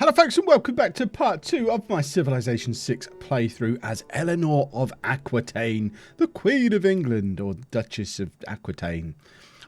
Hello folks and welcome back to part 2 of my Civilization 6 playthrough as Eleanor of Aquitaine, the Queen of England, or Duchess of Aquitaine.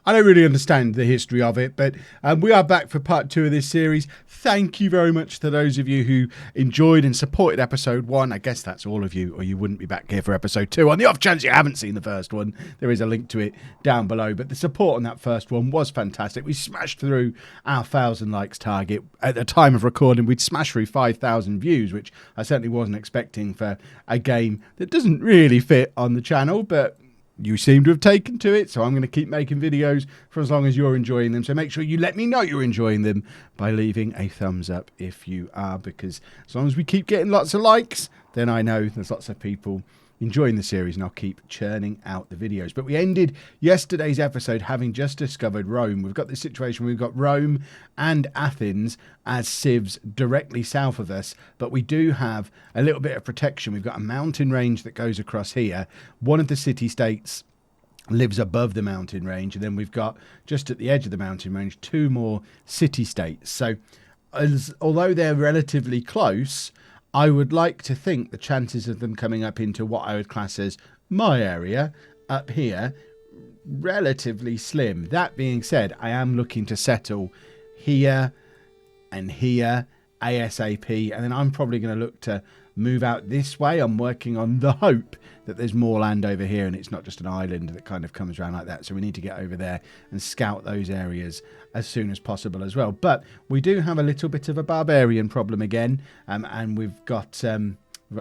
I don't really understand the history of it, but we are back for part 2 of this series. Thank you very much to those of you who enjoyed and supported episode 1. I guess that's all of you, or you wouldn't be back here for episode 2. On the off chance you haven't seen the first one, there is a link to it down below. But the support on that first one was fantastic. We smashed through our 1,000 likes target. At the time of recording, we'd smashed through 5,000 views, which I certainly wasn't expecting for a game that doesn't really fit on the channel, but you seem to have taken to it, so I'm going to keep making videos for as long as you're enjoying them. So make sure you let me know you're enjoying them by leaving a thumbs up if you are, because as long as we keep getting lots of likes, then I know there's lots of people enjoying the series and I'll keep churning out the videos. But we ended yesterday's episode having just discovered Rome. We've got this situation, we've got Rome and Athens as civs directly south of us, but we do have a little bit of protection. We've got a mountain range that goes across here. One of the city-states lives above the mountain range, and then we've got, just at the edge of the mountain range, 2 more city-states. So although they're relatively close, I would like to think the chances of them coming up into what I would class as my area up here, relatively slim. That being said, I am looking to settle here and here ASAP, and then I'm probably going to look to move out this way. I'm working on the hope that there's more land over here and it's not just an island that kind of comes around like that. So we need to get over there and scout those areas as soon as possible as well. But we do have a little bit of a barbarian problem again, and we've got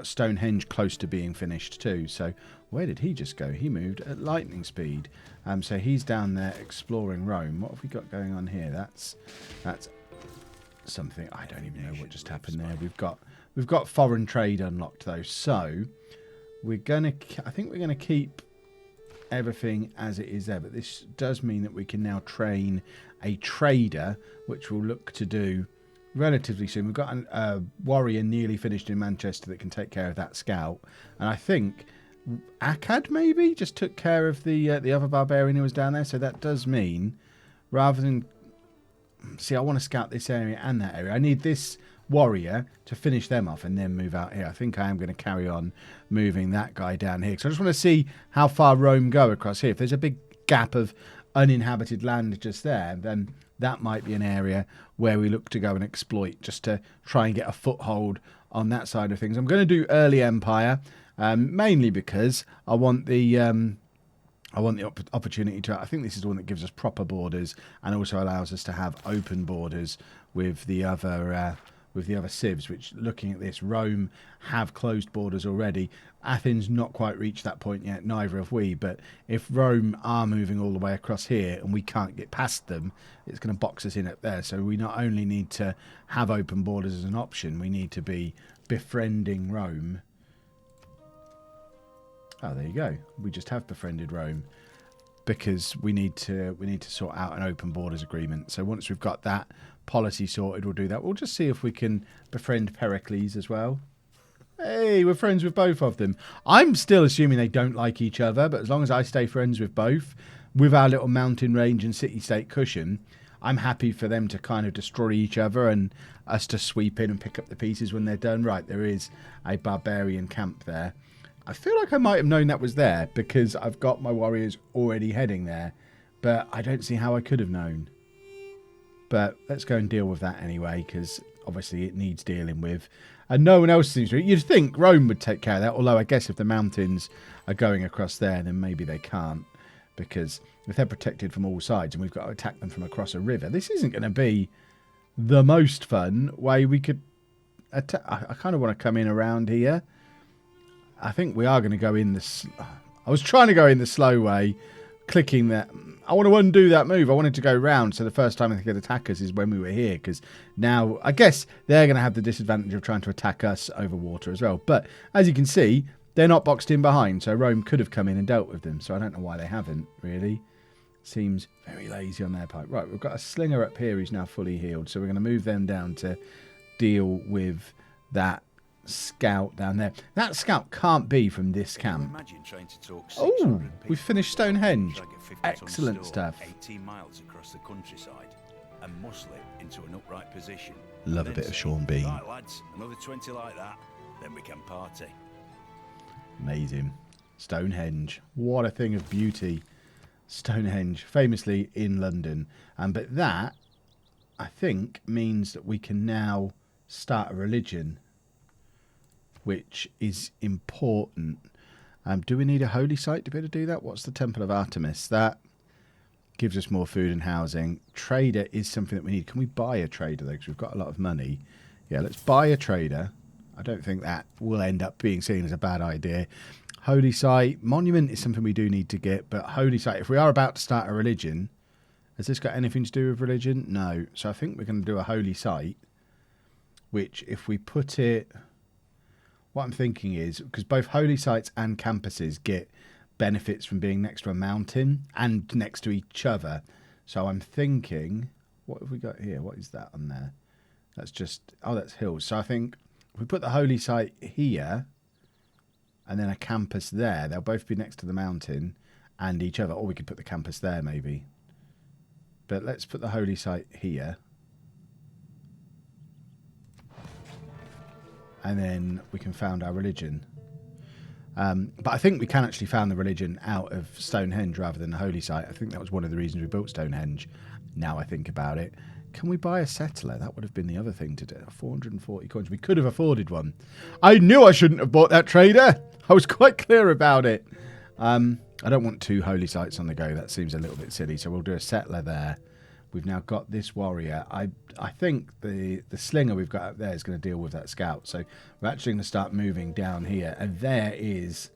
Stonehenge close to being finished too. So where did he just go? He moved at lightning speed. So he's down there exploring Rome. What have we got going on here? That's something I don't even know what just happened there. We've got foreign trade unlocked though, so I think we're gonna keep everything as it is there. But this does mean that we can now train a trader, which we'll look to do relatively soon. We've got a warrior nearly finished in Manchester that can take care of that scout, and I think Akkad maybe just took care of the other barbarian who was down there. So that does mean, rather than see, I want to scout this area and that area. I need this warrior to finish them off and then move out here. I think I am going to carry on moving that guy down here. So I just want to see how far Rome go across here. If there's a big gap of uninhabited land just there, then that might be an area where we look to go and exploit, just to try and get a foothold on that side of things. I'm going to do early empire, mainly because I want the opportunity to, I think this is the one that gives us proper borders and also allows us to have open borders with the other civs, which, looking at this, Rome have closed borders already. Athens not quite reached that point yet, neither have we, but if Rome are moving all the way across here and we can't get past them, it's going to box us in up there. So we not only need to have open borders as an option, we need to be befriending Rome. Oh, there you go. We just have befriended Rome because we need to sort out an open borders agreement. So once we've got that policy sorted, we'll do that. We'll just see if we can befriend Pericles as well. Hey, we're friends with both of them. I'm still assuming they don't like each other, but as long as I stay friends with both, with our little mountain range and city-state cushion, I'm happy for them to kind of destroy each other and us to sweep in and pick up the pieces when they're done. Right, there is a barbarian camp there. I feel like I might have known that was there because I've got my warriors already heading there, but I don't see how I could have known. But let's go and deal with that anyway, because obviously it needs dealing with. And no one else seems to. You'd think Rome would take care of that, although I guess if the mountains are going across there, then maybe they can't, because if they're protected from all sides and we've got to attack them from across a river, this isn't going to be the most fun way we could attack. I kind of want to come in around here. I think we are going to go in this. I was trying to go in the slow way, clicking that. I want to undo that move. I wanted to go round, so the first time they could attack us is when we were here, because now I guess they're going to have the disadvantage of trying to attack us over water as well. But as you can see, they're not boxed in behind, so Rome could have come in and dealt with them. So I don't know why they haven't, really. Seems very lazy on their part. Right, we've got a slinger up here who's now fully healed, so we're going to move them down to deal with that scout down there. That scout can't be from this camp. Oh, we've finished Stonehenge. Excellent stuff. 18 miles across the countryside. and muscle it into an upright position. Love a bit of Sean Bean. Right, lads, another 20 like that, then we can party. Amazing. Stonehenge. What a thing of beauty. Stonehenge, famously in London. But that, I think, means that we can now start a religion, which is important. Do we need a holy site to be able to do that? What's the Temple of Artemis? That gives us more food and housing. Trader is something that we need. Can we buy a trader, though? Because we've got a lot of money. Yeah, let's buy a trader. I don't think that will end up being seen as a bad idea. Holy site. Monument is something we do need to get. But holy site, if we are about to start a religion, has this got anything to do with religion? No. So I think we're going to do a holy site, which if we put it... What I'm thinking is, because both holy sites and campuses get benefits from being next to a mountain and next to each other. So I'm thinking, what have we got here? What is that on there? That's just, oh, that's hills. So I think if we put the holy site here and then a campus there, they'll both be next to the mountain and each other. Or we could put the campus there maybe. But let's put the holy site here. And then we can found our religion. But I think we can actually found the religion out of Stonehenge rather than the holy site. I think that was one of the reasons we built Stonehenge. Now I think about it. Can we buy a settler? That would have been the other thing to do. 440 coins. We could have afforded one. I knew I shouldn't have bought that trader. I was quite clear about it. I don't want 2 holy sites on the go. That seems a little bit silly. So we'll do a settler there. We've now got this warrior. I think the slinger we've got up there is going to deal with that scout. So we're actually going to start moving down here. And there is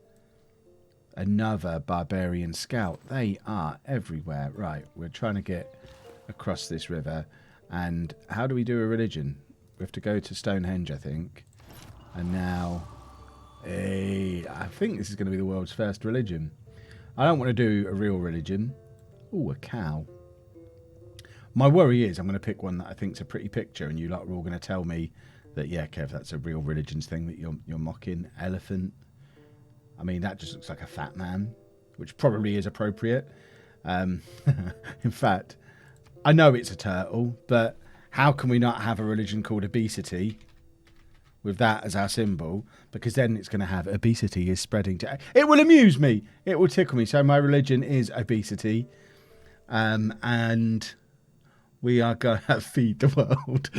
another barbarian scout. They are everywhere. Right, we're trying to get across this river. And how do we do a religion? We have to go to Stonehenge, I think. And now, I think this is going to be the world's first religion. I don't want to do a real religion. Ooh, a cow. My worry is I'm going to pick one that I think is a pretty picture, and you lot are all going to tell me that, yeah, Kev, that's a real religions thing that you're mocking. Elephant. I mean, that just looks like a fat man, which probably is appropriate. In fact, I know it's a turtle, but how can we not have a religion called obesity with that as our symbol? Because then it's going to have obesity is spreading to... It will amuse me. It will tickle me. So my religion is obesity. And... we are going to feed the world.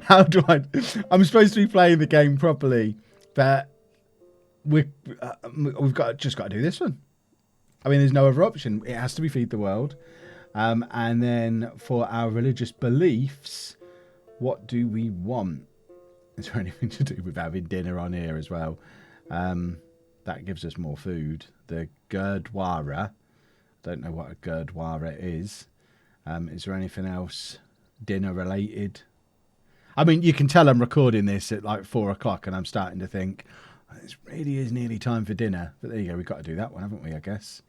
How do I... I'm supposed to be playing the game properly, but we've just got to do this one. I mean, there's no other option. It has to be feed the world. And then for our religious beliefs, what do we want? Is there anything to do with having dinner on here as well? That gives us more food. The Gurdwara. Don't know what a Gurdwara is. Is there anything else dinner related? I mean, you can tell I'm recording this at like 4 o'clock and I'm starting to think, it really is nearly time for dinner. But there you go, we've got to do that one, haven't we, I guess?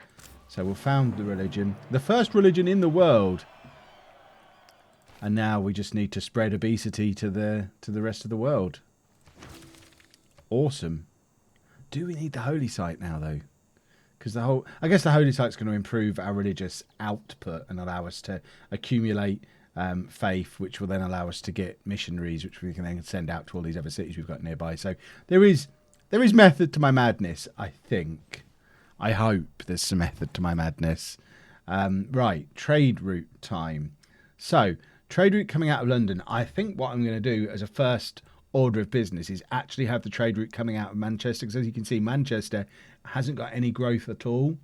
So we'll found the religion. The first religion in the world. And now we just need to spread obesity to the rest of the world. Awesome. Do we need the holy site now, though? Because I guess the holy site's going to improve our religious output and allow us to accumulate faith, which will then allow us to get missionaries, which we can then send out to all these other cities we've got nearby. So there is method to my madness, I think. I hope there's some method to my madness. Right, trade route time. So, trade route coming out of London. I think what I'm going to do as a first order of business is actually have the trade route coming out of Manchester, because as you can see, Manchester hasn't got any growth at all.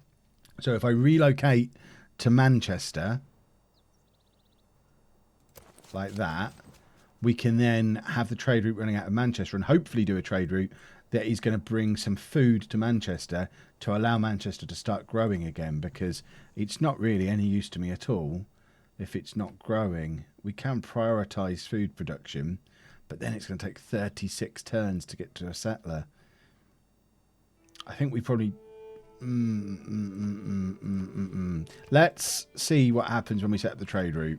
So if I relocate to Manchester like that, we can then have the trade route running out of Manchester and hopefully do a trade route that is going to bring some food to Manchester to allow Manchester to start growing again, because it's not really any use to me at all if it's not growing. We can prioritise food production, but then it's going to take 36 turns to get to a settler. I think we probably... Let's see what happens when we set up the trade route.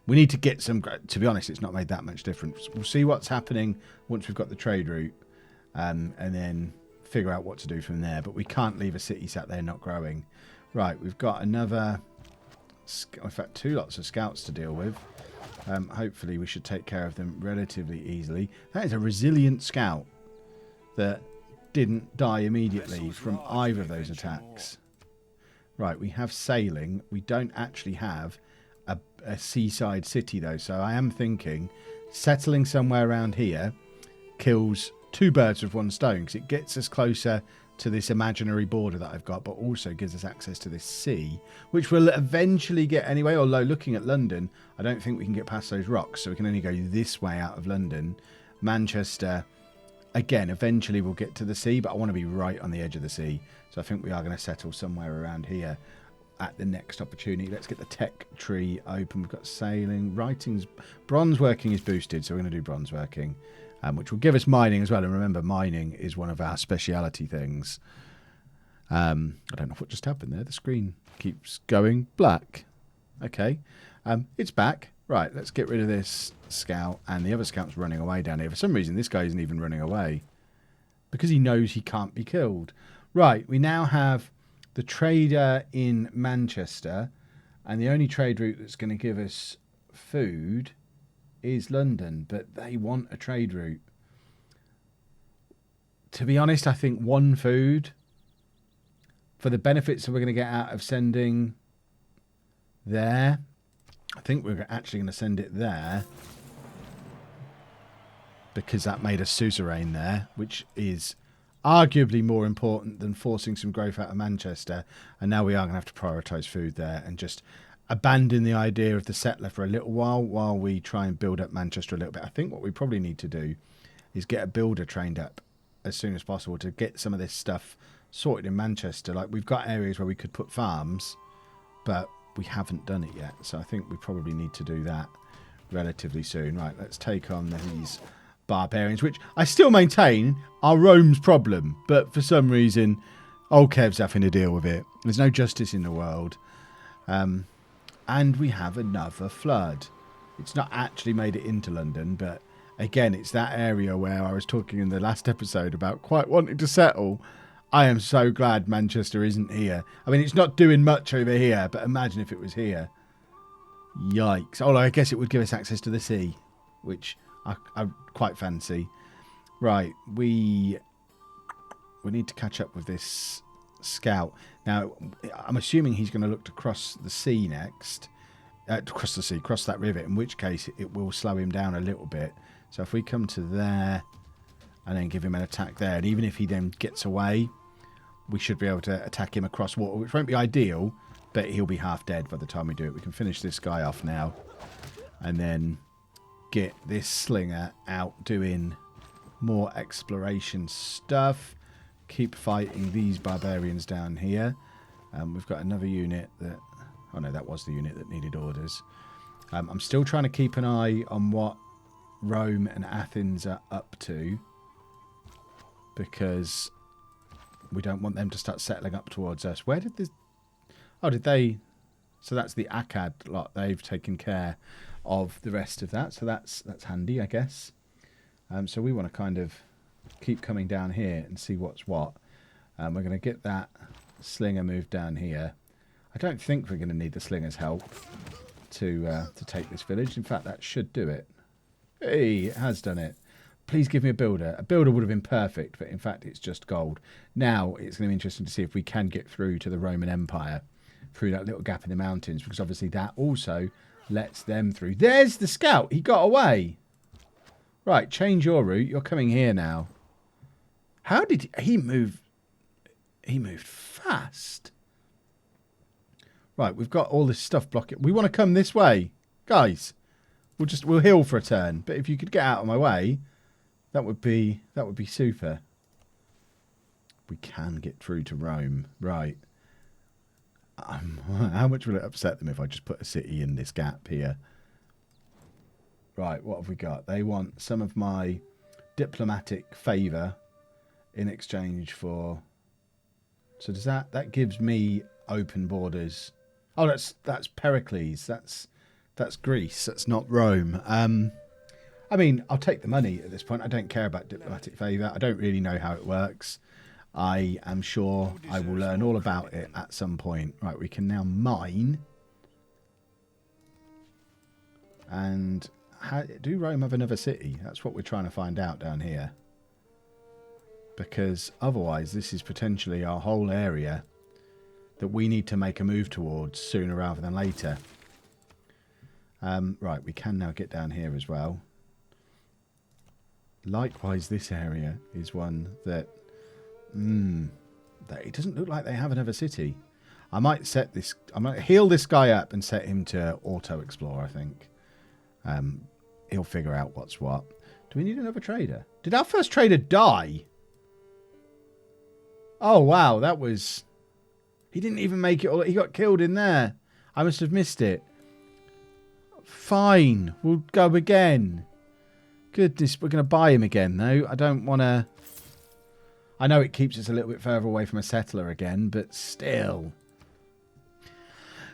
We need to get some... To be honest, it's not made that much difference. We'll see what's happening once we've got the trade route, and then figure out what to do from there. But we can't leave a city sat there not growing. Right, we've got another in fact, 2 lots of scouts to deal with. Hopefully we should take care of them relatively easily. That is a resilient scout that didn't die immediately from either of those attacks. Right, we have sailing. We don't actually have a seaside city, though. So I am thinking settling somewhere around here kills 2 birds with 1 stone, because it gets us closer to this imaginary border that I've got, but also gives us access to this sea, which we'll eventually get anyway. Although looking at London, I don't think we can get past those rocks, so we can only go this way out of London. Manchester, again, eventually we'll get to the sea, but I want to be right on the edge of the sea, so I think we are going to settle somewhere around here at the next opportunity. Let's get the tech tree open. We've got sailing, writings, bronze working is boosted, so we're going to do bronze working. Which will give us mining as well. And remember, mining is one of our speciality things. I don't know what just happened there. The screen keeps going black. Okay. It's back. Right, let's get rid of this scout. And the other scout's running away down here. For some reason, this guy isn't even running away, because he knows he can't be killed. Right, we now have the trader in Manchester. And the only trade route that's going to give us food is London, but they want a trade route. To be honest, I think 1 food for the benefits that we're going to get out of sending there. I think we're actually going to send it there, because that made us suzerain there, which is arguably more important than forcing some growth out of Manchester. And now we are going to have to prioritise food there and just abandon the idea of the settler for a little while we try and build up Manchester a little bit. I think what we probably need to do is get a builder trained up as soon as possible to get some of this stuff sorted in Manchester. Like, we've got areas where we could put farms, but we haven't done it yet. So I think we probably need to do that relatively soon. Right, let's take on these barbarians, which I still maintain are Rome's problem, but for some reason old Kev's having to deal with it. There's no justice in the world. And we have another flood. It's not actually made it into London, but again, it's that area where I was talking in the last episode about quite wanting to settle. I am so glad Manchester isn't here. I mean, it's not doing much over here, but imagine if it was here. Yikes. Although I guess it would give us access to the sea, which I quite fancy. Right, we need to catch up with this scout. Now, I'm assuming he's going to look to cross the sea next. Cross that river, in which case it will slow him down a little bit. So if we come to there and then give him an attack there, and even if he then gets away, we should be able to attack him across water, which won't be ideal, but he'll be half dead by the time we do it. We can finish this guy off now and then get this slinger out doing more exploration stuff. Keep fighting these barbarians down here. We've got another unit that... Oh no, that was the unit that needed orders. I'm still trying to keep an eye on what Rome and Athens are up to, because we don't want them to start settling up towards us. Where did this... Oh, did they... So that's the Akkad lot. They've taken care of the rest of that. So that's handy, I guess. So we want to kind of keep coming down here and see what's what. We're going to get that slinger moved down here. I don't think we're going to need the slinger's help to take this village. In fact, that should do it. Hey, it has done it. Please give me a builder. A builder would have been perfect, but in fact it's just gold. Now it's going to be interesting to see if we can get through to the Roman Empire through that little gap in the mountains, because obviously that also lets them through. There's the scout. He got away. Right, change your route. You're coming here now. How did he move? He moved fast. Right, we've got all this stuff blocking. We want to come this way. Guys, we'll heal for a turn. But if you could get out of my way, that would be super. We can get through to Rome. Right. How much will it upset them if I just put a city in this gap here? Right, what have we got? They want some of my diplomatic favour in exchange for... So does that gives me open borders. Oh, that's Pericles. That's Greece. That's not Rome. I mean, I'll take the money at this point. I don't care about diplomatic favour. I don't really know how it works. I am sure I will learn all about it at some point. Right, we can now mine And do Rome have another city? That's what we're trying to find out down here. Because otherwise, this is potentially our whole area that we need to make a move towards sooner rather than later. Right, we can now get down here as well. Likewise, this area is one that... it doesn't look like they have another city. I might heal this guy up and set him to auto-explore, I think. He'll figure out what's what. Do we need another trader? Did our first trader die? Oh, wow, that was... He didn't even make it. He got killed in there. I must have missed it. Fine, we'll go again. Goodness, we're going to buy him again, though. I don't want to... I know it keeps us a little bit further away from a settler again, but still.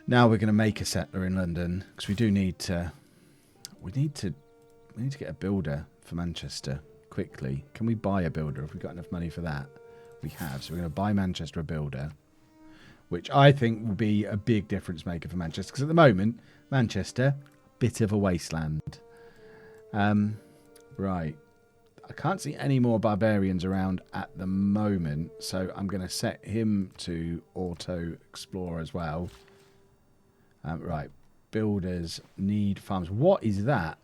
Now we're going to make a settler in London, because we do need to... We need to get a builder for Manchester quickly. Can we buy a builder? Have we got enough money for that? We have. So we're going to buy Manchester a builder, which I think will be a big difference maker for Manchester. Because at the moment, Manchester, bit of a wasteland. Right. I can't see any more barbarians around at the moment. So I'm going to set him to auto-explore as well. Right. Builders need farms. What is that?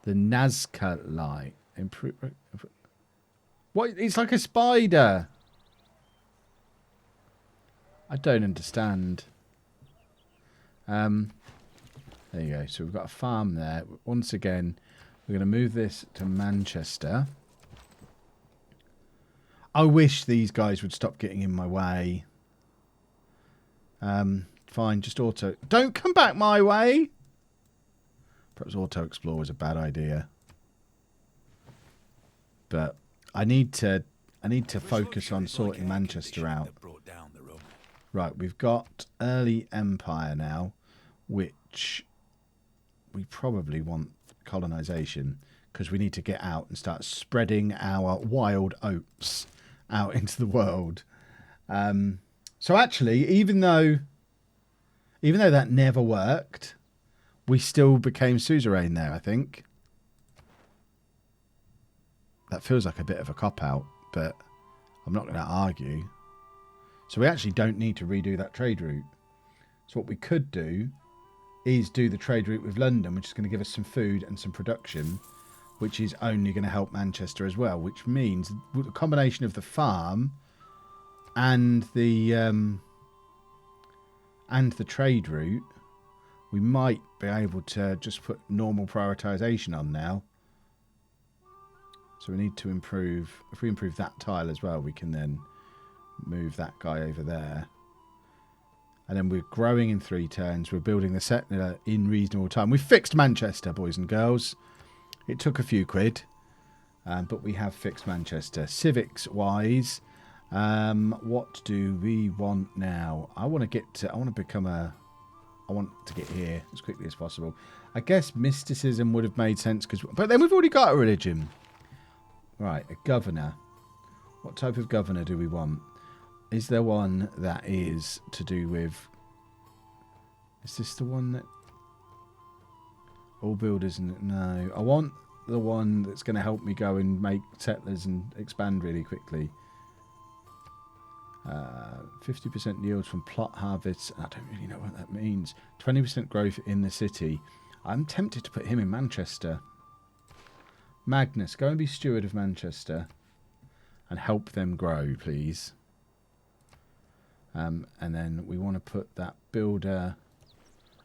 The Nazca light. What? It's like a spider. I don't understand. There you go. So we've got a farm there. Once again, we're going to move this to Manchester. I wish these guys would stop getting in my way. Fine, just auto... Don't come back my way! Perhaps auto-explore was a bad idea. But I need to focus on sorting Manchester out. Right, we've got early empire now, which we probably want colonisation, because we need to get out and start spreading our wild oats out into the world. So actually, even though that never worked, we still became suzerain there, I think. That feels like a bit of a cop-out, but I'm not going to argue. So we actually don't need to redo that trade route. So what we could do is do the trade route with London, which is going to give us some food and some production, which is only going to help Manchester as well, which means with a combination of the farm and the trade route, we might be able to just put normal prioritisation on now. So we need to improve. If we improve that tile as well, we can then move that guy over there. And then we're growing in 3 turns. We're building the settler in reasonable time. We fixed Manchester, boys and girls. It took a few quid, but we have fixed Manchester. Civics-wise, what do we want now? I want to get here as quickly as possible. I guess mysticism would have made sense, but then we've already got a religion. Right, a governor. What type of governor do we want? Is there one that is to do with... Is this the one that... All builders... No. I want the one that's going to help me go and make settlers and expand really quickly. 50% yields from plot harvests. I don't really know what that means. 20% growth in the city. I'm tempted to put him in Manchester. Magnus, go and be steward of Manchester. And help them grow, please. And then we want to put that builder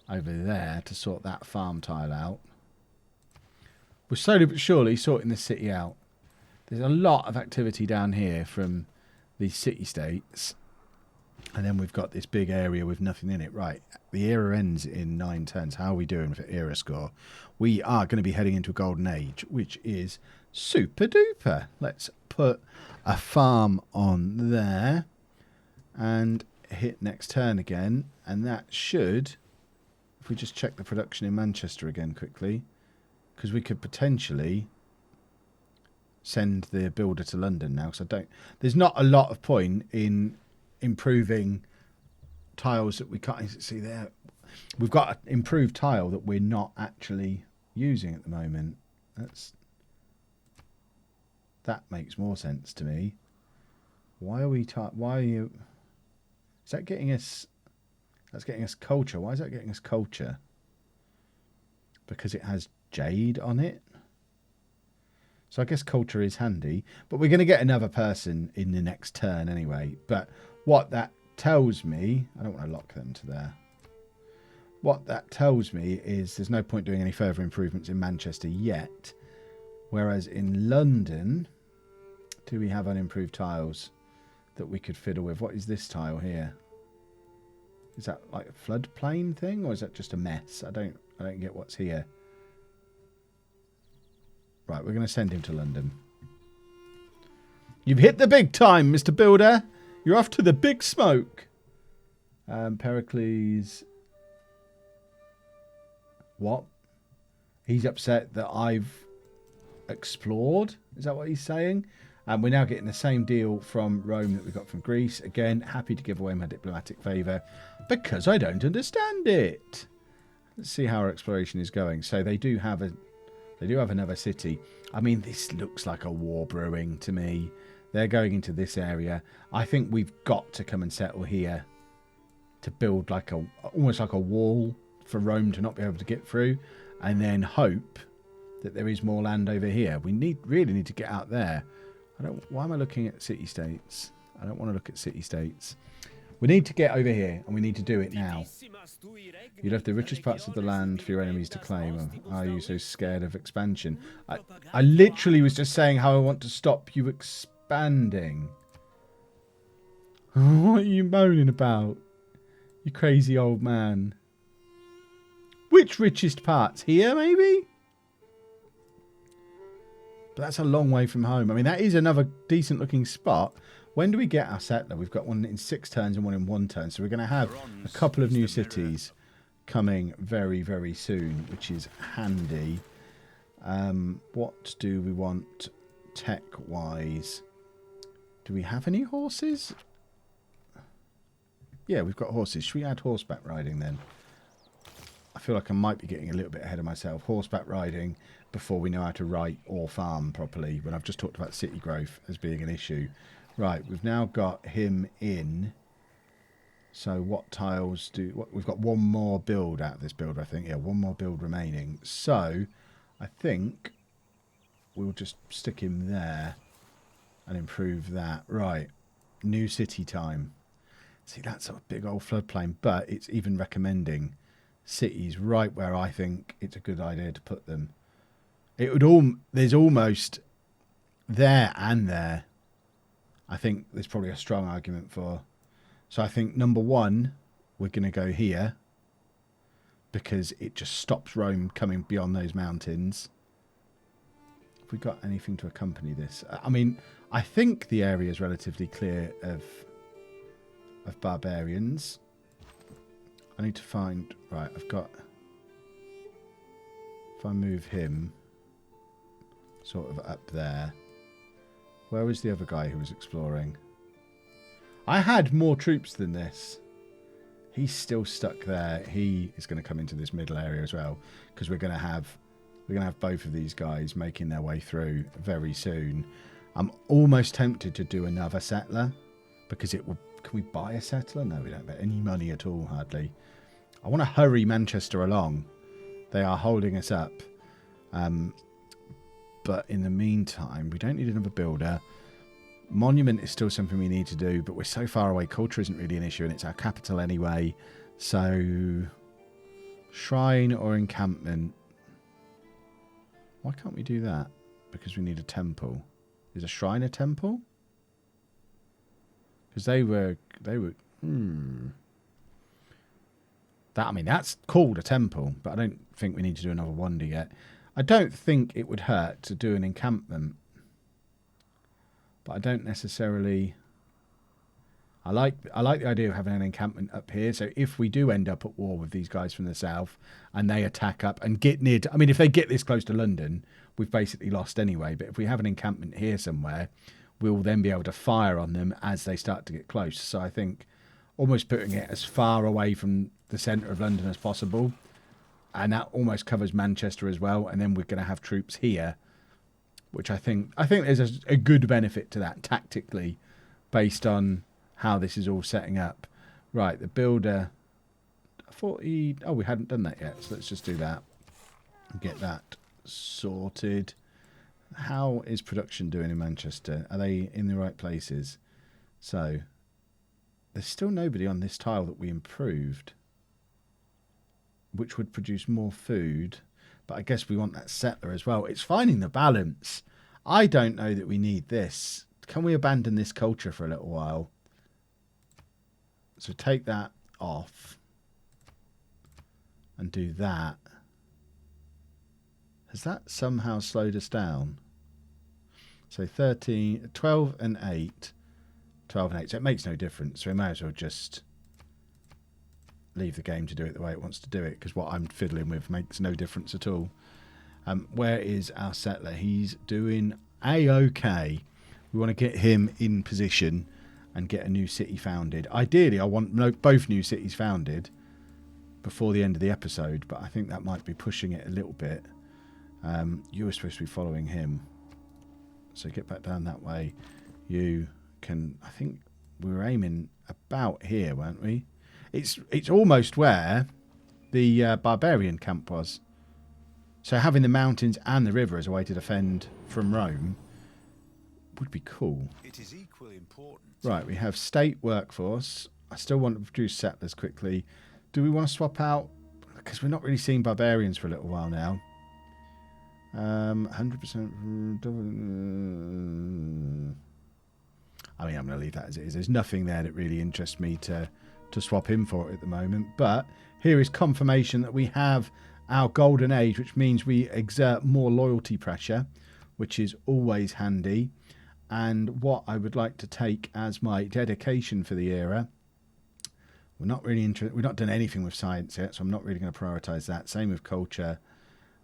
over there to sort that farm tile out. We're slowly but surely sorting the city out. There's a lot of activity down here from these city-states. And then we've got this big area with nothing in it. Right, the era ends in 9 turns. How are we doing for era score? We are going to be heading into a golden age, which is super duper. Let's put a farm on there and hit next turn again. And that should, if we just check the production in Manchester again quickly, because we could potentially send the builder to London now. Because there's not a lot of point in improving tiles that we can't see there. we've got an improved tile that we're not actually using at the moment. That makes more sense to me. Why are we? Why are you? Is that getting us? That's getting us culture. Why is that getting us culture? Because it has jade on it. So I guess culture is handy. But we're going to get another person in the next turn anyway. But what that tells me, I don't want to lock them to there. What that tells me is there's no point doing any further improvements in Manchester yet. Whereas in London, do we have unimproved tiles that we could fiddle with? What is this tile here? Is that like a floodplain thing, or is that just a mess? I don't get what's here. Right, we're going to send him to London. You've hit the big time, Mr. Builder. You're off to the big smoke. Pericles. What? He's upset that I've explored. Is that what he's saying? And we're now getting the same deal from Rome that we got from Greece. Again, happy to give away my diplomatic favour because I don't understand it. Let's see how our exploration is going. So they do have another city. I mean, this looks like a war brewing to me. They're going into this area. I think we've got to come and settle here to build like almost like a wall for Rome to not be able to get through, and then hope that there is more land over here. We really need to get out there. Why am I looking at city-states? I don't want to look at city-states. We need to get over here, and we need to do it now. You left the richest parts of the land for your enemies to claim. Are you so scared of expansion? I literally was just saying how I want to stop you expanding. What are you moaning about? You crazy old man. Which richest parts? Here, maybe? But that's a long way from home. I mean, that is another decent looking spot. When do we get our settler? We've got one in 6 turns and one in 1 turn. So we're going to have a couple of new cities coming very, very soon, which is handy. What do we want tech-wise? Do we have any horses? Yeah, we've got horses. Should we add horseback riding then? I feel like I might be getting a little bit ahead of myself. Horseback riding before we know how to write or farm properly, when I've just talked about city growth as being an issue. Right, we've now got him in. So what tiles do... we've got one more build out of this build, I think. Yeah, one more build remaining. So I think we'll just stick him there and improve that. Right, new city time. See, that's a big old floodplain, but it's even recommending cities right where I think it's a good idea to put them. There's almost there and there. I think there's probably a strong argument for. So I think number 1, we're going to go here because it just stops Rome coming beyond those mountains. Have we got anything to accompany this? I mean, I think the area is relatively clear of barbarians. I need to find... Right, I've got... If I move him sort of up there. Where was the other guy who was exploring? I had more troops than this. He's still stuck there. He is going to come into this middle area as well, because we're going to have both of these guys making their way through very soon. I'm almost tempted to do another settler because it will... Can we buy a settler? No, we don't get any money at all, hardly. I want to hurry Manchester along. They are holding us up. But in the meantime, we don't need another builder. Monument is still something we need to do, but we're so far away. Culture isn't really an issue, and it's our capital anyway. So, shrine or encampment. Why can't we do that? Because we need a temple. Is a shrine a temple? Because they were. That, I mean, that's called a temple, but I don't think we need to do another wonder yet. I don't think it would hurt to do an encampment, but I don't necessarily... I like the idea of having an encampment up here, so if we do end up at war with these guys from the south, and they attack up and get near... I mean, if they get this close to London, we've basically lost anyway, but if we have an encampment here somewhere, we'll then be able to fire on them as they start to get close. So I think almost putting it as far away from the centre of London as possible. And that almost covers Manchester as well. And then we're going to have troops here, which I think there's a good benefit to that tactically, based on how this is all setting up. Right, the builder. I thought we hadn't done that yet, so let's just do that and get that sorted. How is production doing in Manchester? Are they in the right places? So there's still nobody on this tile that we improved, which would produce more food. But I guess we want that settler as well. It's finding the balance. I don't know that we need this. Can we abandon this culture for a little while? So take that off and do that. Has that somehow slowed us down? So 13, 12 and 8. 12 and 8. So it makes no difference. So we may as well just leave the game to do it the way it wants to do it, because what I'm fiddling with makes no difference at all. Where is our settler? He's doing A-OK. We want to get him in position and get a new city founded. Ideally, I want both new cities founded before the end of the episode, but I think that might be pushing it a little bit. You were supposed to be following him, so get back down that way. You can, I think we were aiming about here, weren't we? It's almost where the barbarian camp was. So having the mountains and the river as a way to defend from Rome would be cool. It is equally important. Right, we have state workforce. I still want to produce settlers quickly. Do we want to swap out? Because we're not really seeing barbarians for a little while now. 100%. I mean, I'm going to leave that as it is. There's nothing there that really interests me to swap in for it at the moment. But here is confirmation that we have our golden age, which means we exert more loyalty pressure, which is always handy. And what I would like to take as my dedication for the era, we're not really interested. We've not done anything with science yet, so I'm not really going to prioritize that. Same with culture.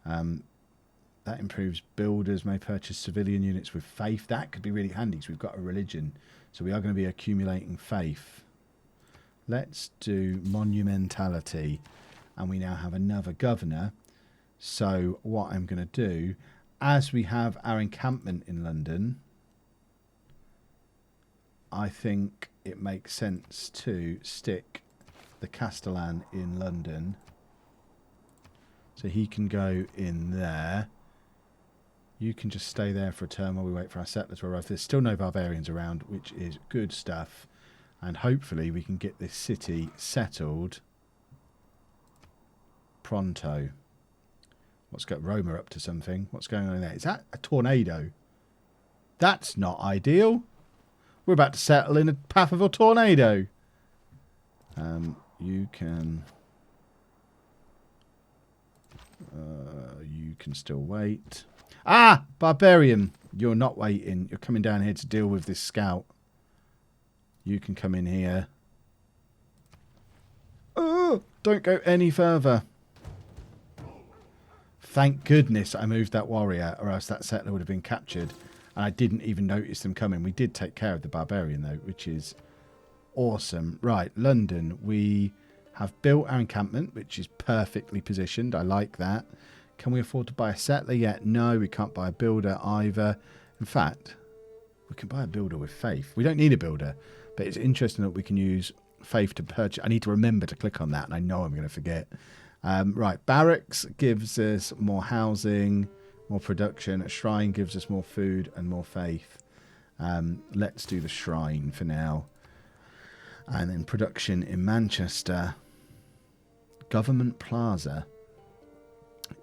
That improves builders may purchase civilian units with faith. That could be really handy because we've got a religion, so we are going to be accumulating faith. Let's do monumentality, and we now have another governor. So what I'm going to do, as we have our encampment in London, I think it makes sense to stick the Castellan in London. So he can go in there. You can just stay there for a turn while we wait for our settlers to arrive. There's still no barbarians around, which is good stuff. And hopefully we can get this city settled pronto. What's got Roma up to something? What's going on in there? Is that a tornado? That's not ideal. We're about to settle in a path of a tornado. You can still wait. Ah, barbarian! You're not waiting. You're coming down here to deal with this scout. You can come in here. Oh, don't go any further. Thank goodness I moved that warrior, or else that settler would have been captured. And I didn't even notice them coming. We did take care of the barbarian, though, which is awesome. Right, London. We have built our encampment, which is perfectly positioned. I like that. Can we afford to buy a settler yet? No, we can't buy a builder either. In fact, we can buy a builder with faith. We don't need a builder, but it's interesting that we can use faith to purchase. I need to remember to click on that, and I know I'm going to forget. Right, barracks gives us more housing, more production. A shrine gives us more food and more faith. Let's do the shrine for now. And then production in Manchester. Government Plaza.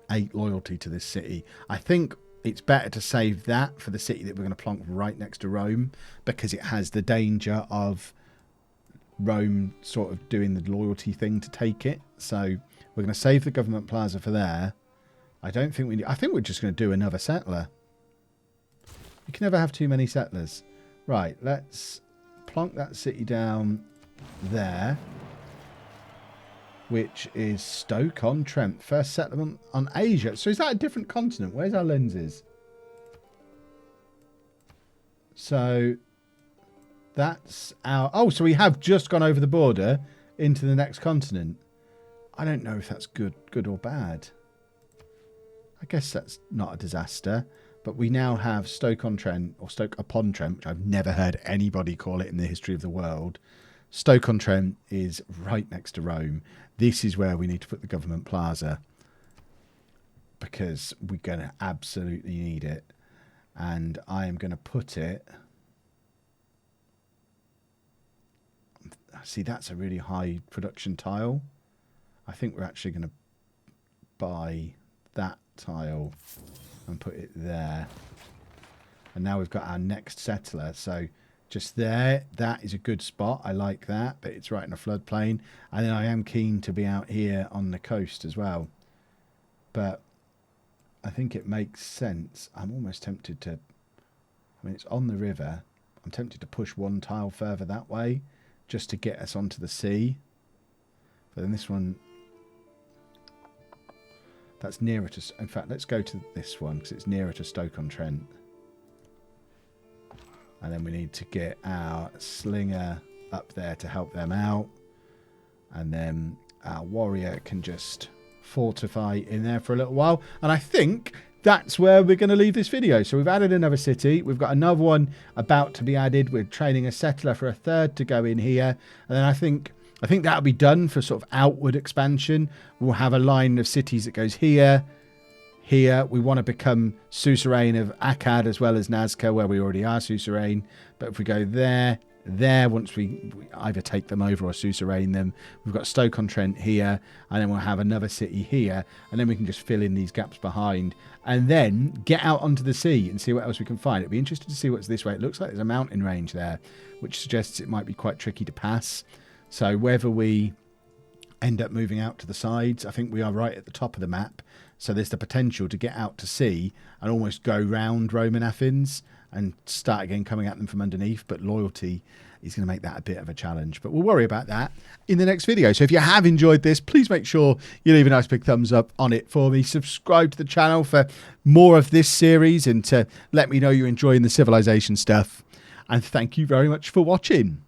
8 loyalty to this city. I think it's better to save that for the city that we're going to plonk right next to Rome, because it has the danger of Rome sort of doing the loyalty thing to take it. So we're going to save the government plaza for there. I don't think we need, I think we're just going to do another settler. You can never have too many settlers. Right, let's plonk that city down there, which is Stoke-on-Trent. First settlement on Asia. So is that a different continent? Where's our lenses? So That's our... Oh, so we have just gone over the border into the next continent. I don't know if that's good or bad. I guess that's not a disaster. But we now have Stoke-on-Trent, or Stoke-upon-Trent, which I've never heard anybody call it in the history of the world. Stoke-on-Trent is right next to Rome. This is where we need to put the government plaza, because we're going to absolutely need it. And I am going to put it... See, that's a really high production tile. I think we're actually going to buy that tile and put it there. And now we've got our next settler. So just there, that is a good spot. I like that, but it's right in a floodplain. And then I am keen to be out here on the coast as well. But I think it makes sense. I'm almost tempted to... I mean, it's on the river. I'm tempted to push one tile further that way just to get us onto the sea. But then this one... That's nearer to... In fact, let's go to this one because it's nearer to Stoke-on-Trent. And then we need to get our slinger up there to help them out. And then our warrior can just fortify in there for a little while. And I think that's where we're going to leave this video. So we've added another city. We've got another one about to be added. We're training a settler for a third to go in here. And then I think that'll be done for sort of outward expansion. We'll have a line of cities that goes here, here. We want to become suzerain of Akkad as well as Nazca, where we already are suzerain. But if we go there, once we either take them over or suzerain them, we've got Stoke-on-Trent here, and then we'll have another city here, and then we can just fill in these gaps behind, and then get out onto the sea and see what else we can find. It'd be interesting to see what's this way. It looks like there's a mountain range there, which suggests it might be quite tricky to pass. So whether we end up moving out to the sides, I think we are right at the top of the map. So there's the potential to get out to sea and almost go round Roman Athens and start again coming at them from underneath. But loyalty is going to make that a bit of a challenge. But we'll worry about that in the next video. So if you have enjoyed this, please make sure you leave a nice big thumbs up on it for me. Subscribe to the channel for more of this series and to let me know you're enjoying the civilization stuff. And thank you very much for watching.